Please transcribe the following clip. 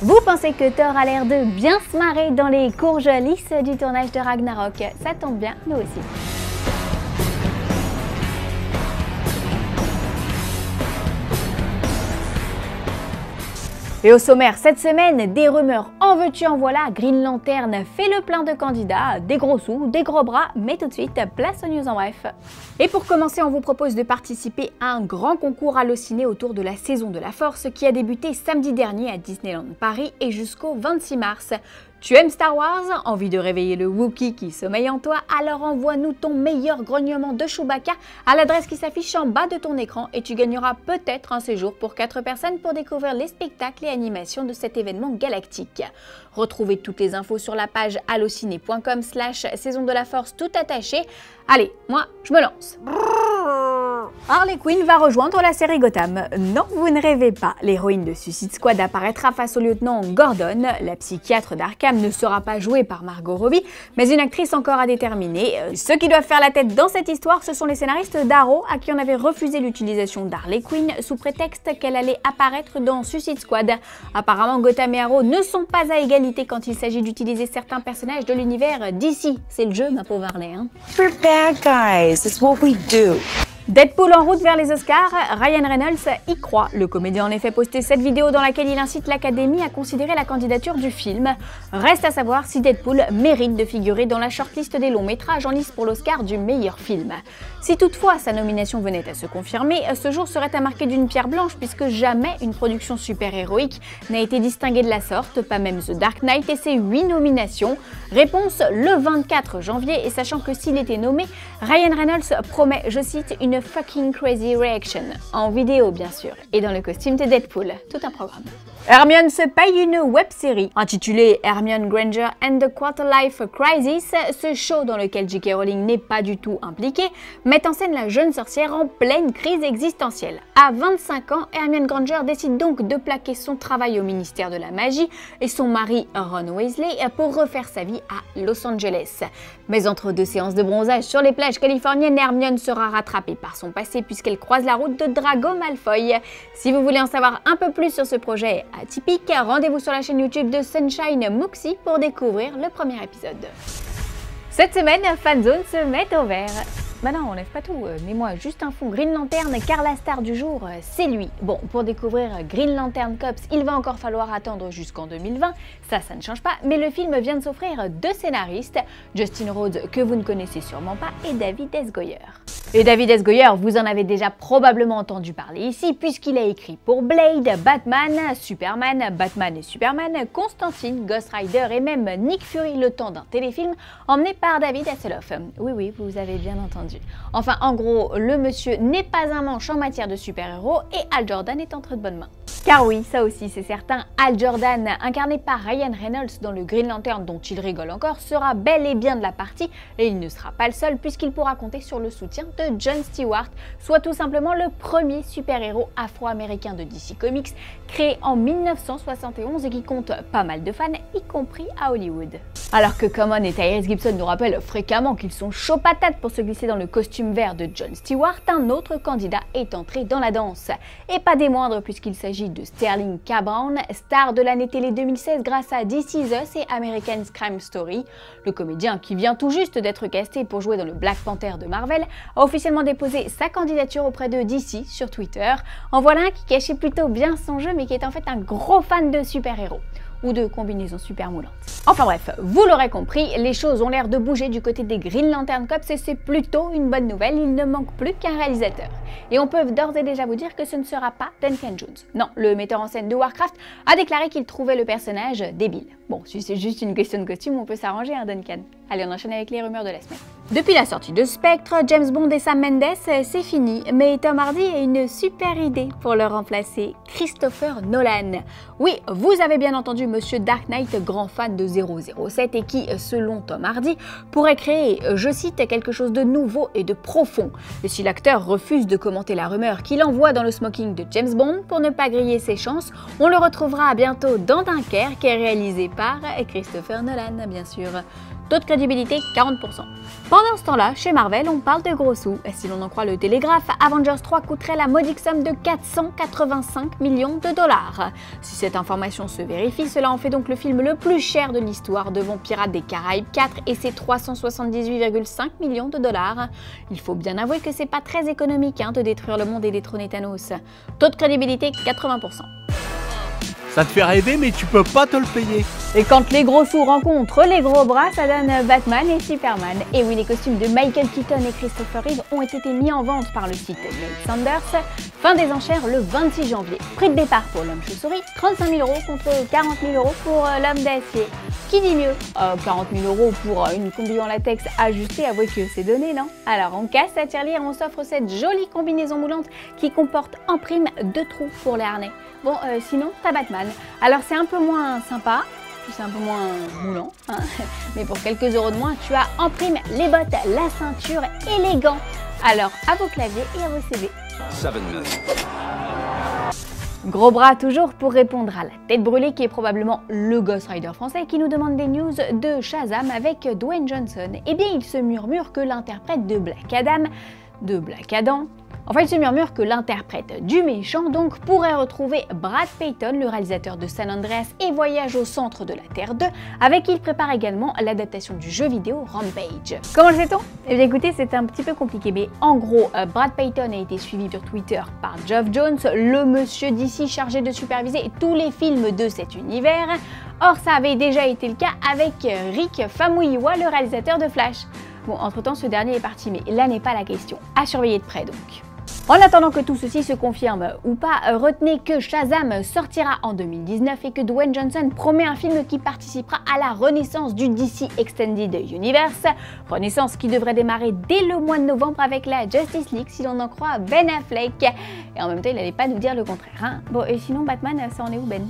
Vous pensez que Thor a l'air de bien se marrer dans les courges lisses du tournage de Ragnarok? Ça tombe bien, nous aussi. Et au sommaire cette semaine, des rumeurs en veux-tu en voilà, Green Lantern fait le plein de candidats, des gros sous, des gros bras, mais tout de suite, place aux news en bref. Et pour commencer, on vous propose de participer à un grand concours Allociné autour de la saison de la Force qui a débuté samedi dernier à Disneyland Paris et jusqu'au 26 mars. Tu aimes Star Wars? Envie de réveiller le Wookiee qui sommeille en toi? Alors envoie-nous ton meilleur grognement de Chewbacca à l'adresse qui s'affiche en bas de ton écran et tu gagneras peut-être un séjour pour 4 personnes pour découvrir les spectacles et animations de cet événement galactique. Retrouvez toutes les infos sur la page allociné.com/saison de la Force tout attaché. Allez, moi, je me lance. Harley Quinn va rejoindre la série Gotham. Non, vous ne rêvez pas. L'héroïne de Suicide Squad apparaîtra face au lieutenant Gordon. La psychiatre d'Arkham ne sera pas jouée par Margot Robbie, mais une actrice encore à déterminer. Ceux qui doivent faire la tête dans cette histoire, ce sont les scénaristes d'Arrow, à qui on avait refusé l'utilisation d'Harley Quinn sous prétexte qu'elle allait apparaître dans Suicide Squad. Apparemment, Gotham et Arrow ne sont pas à égalité quand il s'agit d'utiliser certains personnages de l'univers d'ici. C'est le jeu, ma pauvre Harley. We're bad guys, it's what we do. Deadpool en route vers les Oscars, Ryan Reynolds y croit. Le comédien a en effet posté cette vidéo dans laquelle il incite l'Académie à considérer la candidature du film. Reste à savoir si Deadpool mérite de figurer dans la shortlist des longs métrages en lice pour l'Oscar du meilleur film. Si toutefois sa nomination venait à se confirmer, ce jour serait à marquer d'une pierre blanche puisque jamais une production super-héroïque n'a été distinguée de la sorte, pas même The Dark Knight et ses 8 nominations. Réponse le 24 janvier et sachant que s'il était nommé, Ryan Reynolds promet, je cite, une fucking crazy reaction, en vidéo bien sûr, et dans le costume de Deadpool, tout un programme. Hermione se paye une web-série intitulée Hermione Granger and the Quarter-Life Crisis. Ce show dans lequel J.K. Rowling n'est pas du tout impliquée met en scène la jeune sorcière en pleine crise existentielle. À 25 ans, Hermione Granger décide donc de plaquer son travail au ministère de la Magie et son mari Ron Weasley pour refaire sa vie à Los Angeles. Mais entre deux séances de bronzage sur les plages californiennes, Hermione sera rattrapée par son passé puisqu'elle croise la route de Drago Malfoy. Si vous voulez en savoir un peu plus sur ce projet atypique, rendez-vous sur la chaîne YouTube de Sunshine Moxie pour découvrir le premier épisode. Cette semaine, Fanzone se met au vert. Bah non, on lève pas tout, mais moi juste un fond Green Lantern car la star du jour, c'est lui. Bon, pour découvrir Green Lantern Corps, il va encore falloir attendre jusqu'en 2020, ça ne change pas, mais le film vient de s'offrir 2 scénaristes, Justin Rhodes que vous ne connaissez sûrement pas et David S. Goyer. Et David S. Goyer, vous en avez déjà probablement entendu parler ici puisqu'il a écrit pour Blade, Batman, Superman, Batman et Superman, Constantine, Ghost Rider et même Nick Fury le temps d'un téléfilm emmené par David Hasselhoff. Oui, vous avez bien entendu. Enfin, en gros, le monsieur n'est pas un manche en matière de super-héros et Hal Jordan est entre de bonnes mains. Car oui, ça aussi c'est certain, Hal Jordan, incarné par Ryan Reynolds dans le Green Lantern dont il rigole encore, sera bel et bien de la partie et il ne sera pas le seul puisqu'il pourra compter sur le soutien de John Stewart, soit tout simplement le premier super-héros afro-américain de DC Comics, créé en 1971 et qui compte pas mal de fans, y compris à Hollywood. Alors que Common et Tyrese Gibson nous rappellent fréquemment qu'ils sont chauds patates pour se glisser dans le costume vert de John Stewart, un autre candidat est entré dans la danse. Et pas des moindres puisqu'il s'agit de Sterling K. Brown, star de l'année télé 2016 grâce à This Is Us et American Crime Story. Le comédien, qui vient tout juste d'être casté pour jouer dans le Black Panther de Marvel, a officiellement déposé sa candidature auprès de DC sur Twitter. En voilà un qui cachait plutôt bien son jeu mais qui est en fait un gros fan de super-héros ou de combinaisons super moulantes. Enfin bref, vous l'aurez compris, les choses ont l'air de bouger du côté des Green Lantern Corps et c'est plutôt une bonne nouvelle, il ne manque plus qu'un réalisateur. Et on peut d'ores et déjà vous dire que ce ne sera pas Duncan Jones. Non, le metteur en scène de Warcraft a déclaré qu'il trouvait le personnage débile. Bon, si c'est juste une question de costume, on peut s'arranger, hein, Duncan. Allez, on enchaîne avec les rumeurs de la semaine. Depuis la sortie de Spectre, James Bond et Sam Mendes, c'est fini. Mais Tom Hardy a une super idée pour le remplacer, Christopher Nolan. Oui, vous avez bien entendu Monsieur Dark Knight, grand fan de 007 et qui, selon Tom Hardy, pourrait créer, je cite, quelque chose de nouveau et de profond. Et si l'acteur refuse de commenter la rumeur qu'il envoie dans le smoking de James Bond pour ne pas griller ses chances, on le retrouvera bientôt dans Dunkerque, réalisé par Christopher Nolan, bien sûr. Taux de crédibilité 40%. Pendant ce temps-là, chez Marvel, on parle de gros sous. Et si l'on en croit le Télégraphe, Avengers 3 coûterait la modique somme de 485 millions de dollars. Si cette information se vérifie, cela en fait donc le film le plus cher de l'histoire devant Pirates des Caraïbes 4 et ses 378,5 millions de dollars. Il faut bien avouer que c'est pas très économique de détruire le monde et détrôner Thanos. Taux de crédibilité 80%. Ça te fait rêver mais tu peux pas te le payer. Et quand les gros sous rencontrent les gros bras, ça donne Batman et Superman. Et oui, les costumes de Michael Keaton et Christopher Reeve ont été mis en vente par le site Nate Sanders. Fin des enchères le 26 janvier. Prix de départ pour l'homme chauve-souris, 35 000 € contre 40 000 € pour l'homme d'acier. Qui dit mieux 40 000 € pour une combi en latex ajustée, avouez que c'est donné, non? Alors on casse la tirelire, on s'offre cette jolie combinaison moulante qui comporte en prime 2 trous pour les harnais. Bon, sinon, t'as Batman. Alors c'est un peu moins sympa, c'est un peu moins moulant, mais pour quelques euros de moins, tu as en prime les bottes, la ceinture et les gants. Alors à vos claviers et à vos CV. 7 million. Gros bras toujours pour répondre à la tête brûlée qui est probablement le Ghost Rider français qui nous demande des news de Shazam avec Dwayne Johnson. Eh bien il se murmure que l'interprète de Black Adam, enfin, il se murmure que l'interprète du méchant donc pourrait retrouver Brad Peyton, le réalisateur de San Andreas et Voyage au centre de la Terre 2, avec qui il prépare également l'adaptation du jeu vidéo Rampage. Comment le sait-on? Eh bien écoutez, c'est un petit peu compliqué, mais en gros, Brad Peyton a été suivi sur Twitter par Geoff Jones, le monsieur d'ici chargé de superviser tous les films de cet univers. Or, ça avait déjà été le cas avec Rick Famuyiwa, le réalisateur de Flash. Bon, entre-temps, ce dernier est parti, mais là n'est pas la question. À surveiller de près donc. En attendant que tout ceci se confirme ou pas, retenez que Shazam sortira en 2019 et que Dwayne Johnson promet un film qui participera à la renaissance du DC Extended Universe. Renaissance qui devrait démarrer dès le mois de novembre avec la Justice League si l'on en croit Ben Affleck. Et en même temps, il n'allait pas nous dire le contraire. Bon, et sinon Batman, ça en est où Ben?